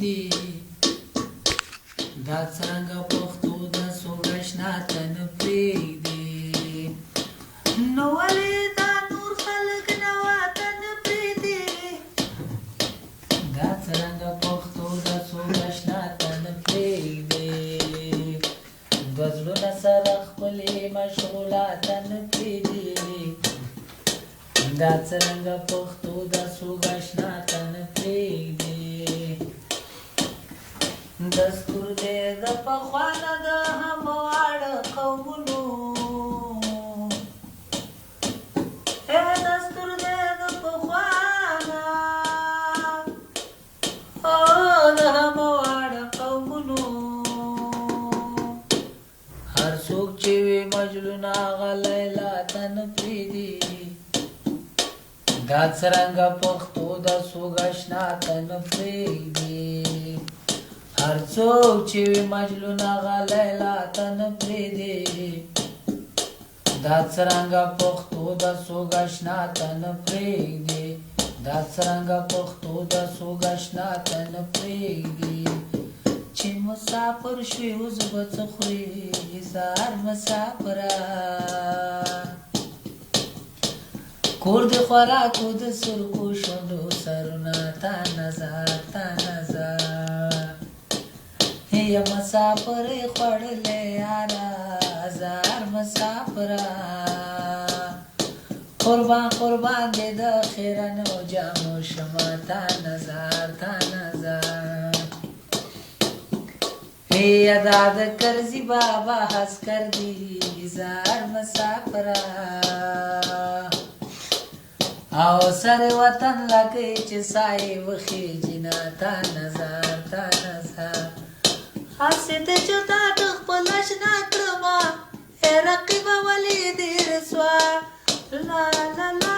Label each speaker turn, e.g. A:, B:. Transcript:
A: دي دا څرنګه پښتو د سوګشنا تن پرېږدي نو ولې دا نور خلک نه وطن پرېږدي دا څرنګه پښتو د سوګشنا تن پرېږدي دوه زړونه سره خپلې مشغولاتن پرېږدي دا څرنګه پښتو د سوګشنا تن پرېږدي دستور دې د پخوانه د همواړه قومونو دستور دې د پخوانه د همواړه قومونو هر څوک چې وي مجنون هغه لیلا تن پرېږدي دا څرنګه پښتو د سوګشنا تن پرېږدي هر څوک چې وي مجنون هغه لیلا تن پرېږدي دا څرنګه پښتو د سوګشنا تن پرېږدي دا څرنګه پښتو د سوګشنا تن پرېږدي چې مسافر شوي اوس به څه خوري زار مسافره کور د خوراکو د سرکو شونډو سرونه تا نظر تا نظر یا مسافرې خوړلې یاره زار مسافره قربان قربان دې د خیرنو جامو شمه تا نظر تا نظر ادا د کرزي بابا حس کر دی زار مسافره او سر وطن لګي چې سای وخی جنا تا نظر تا نظر حسه ته جدا د خپل آشنا کړما رقیب ولې دې رسوا لا لا لا